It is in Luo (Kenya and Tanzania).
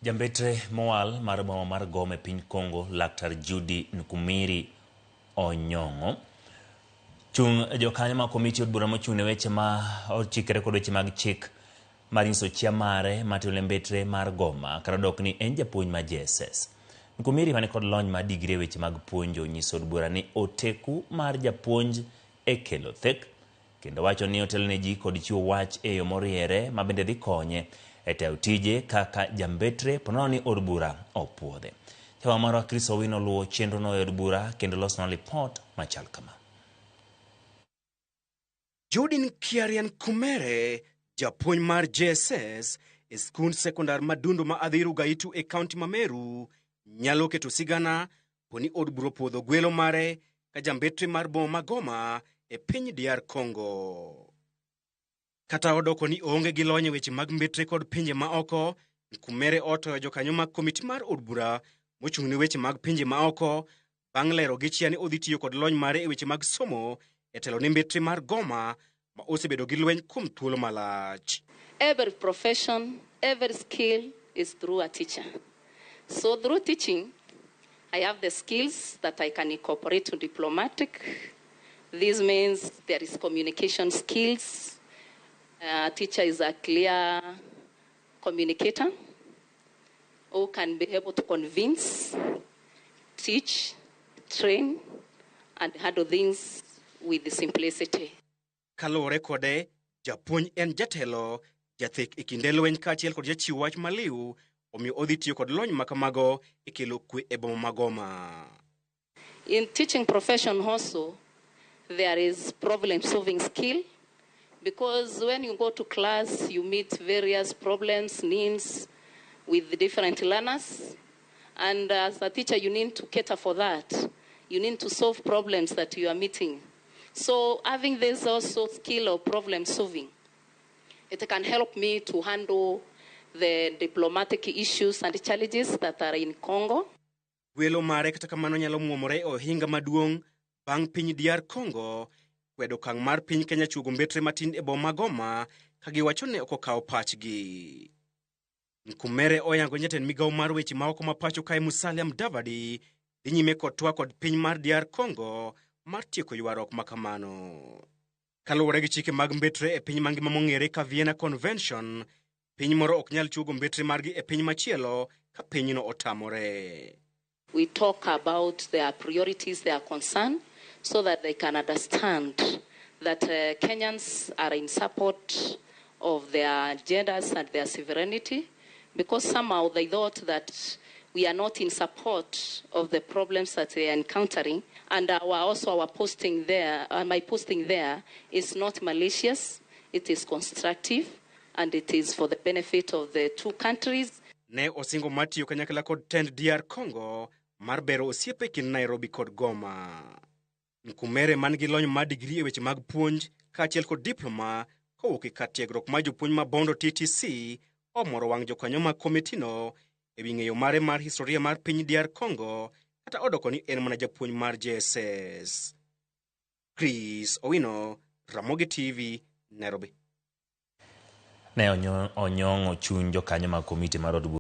Jambetre mowal mar boma mar Goma e piny Kongo, Laktar Judy Nkumiri Onyongo chung jokanyo ma komiti od bura mochung'ne weche ma ochikre kod weche mag chik mar nyiso chia mare matelo mbetre mar Goma kar odokoni en japuonj mar JSS. Nkumiri mane kod lony mar digri e weche mag puonjo onyiso od bura ni oteku mar japuonj e kelo thek, kendo wacho ni otelo ne ji kod chiwo wach e yo moriere ma bende dhi konye e tayo tije kaka jambetre ponono ni od bura opuodhe. Jawa marwa Chris Owino luwo chenro no e od bura kendo losno report machal kama. Judin Kiarian Kumere, japuonj mar JSS e skund sekondar madundu ma Adhiru Gaitu e kaunti ma Meru, nyalo keto sigana poni od bura puodho gwelo mare ka jambetre mar boma ma Goma e piny DR Congo. Kata odokoni onge gi lony e weche mag mbetre kod pinje ma oko, Kumere otoyo jokanyo mag komiti mar od bura mochung'ne weche mag pinje ma oko bang' lero gi chia ni odhi tiyo kod lony mare e weche mag somo e telo ne mbetre mar Goma ma osebedo gi lweny kuom thuolo malach. Every profession, every skill is through a teacher. So through teaching, I have the skills that I can incorporate to diplomatic. This means there is communication skills. A teacher is a clear communicator who can be able to convince, teach, train, and handle things with simplicity. Kalore kode, japuonj en jatelo, jathek e kinde lweny kaachiel kod jachiw wach maliw, omiyo odhi tiyo kod lony makamago e kelo kwe e boma ma Goma. In teaching profession also, there is problem-solving skill, because when you go to class, you meet various problems, needs with the different learners, and as a teacher, you need to cater for that. You need to solve problems that you are meeting. So having this also skill of problem solving, it can help me to handle the diplomatic issues and challenges that are in Congo. Gwelo mare kata kamano nyalo muomore ohinga maduong' bang' piny DR Congo kwedo kang' mar piny Kenya chugo mbetre matin e boma Goma kagiwacho ne ok okawo pachgi. Nkumere oyango jatend migawo mar weche ma oko ma pacho kae Musalia Mudavadi dhi nyime kod twak kod piny mar DR Congo mar tieko ywaruok makamano. Kaluwore gi chike mag mbetre e piny mangima mong'ere ka Vienna Convention, piny moro ok nyal chugo mbetre margi e piny machielo ka pinyno otamore. We talk about their priorities, their concern, so that they can understand that Kenyans are in support of their agendas and their sovereignty, because somehow they thought that we are not in support of the problems that they are encountering, and our posting there, my posting there, is not malicious, it is constructive, and it is for the benefit of the two countries. Ne osingo matiyo kanyakla kod tend DR Congo mar bero osiepe kin Nairobi kod Goma. Nkumere man gi lony mar digri e weche mag puonj kaachiel kod diploma kowuok e kar tiegruok mar jopuonj ma Bondo TTC omoro wang' jokanyo mag komitino e wi ng'eyo mare mar historia mar piny DR Congo kata odokoni en mana japuonj mar JSS. Chris Owino, Ramogi TV, Nairobi. Ne Onyongo chuny jokanyo mag komiti mar od bura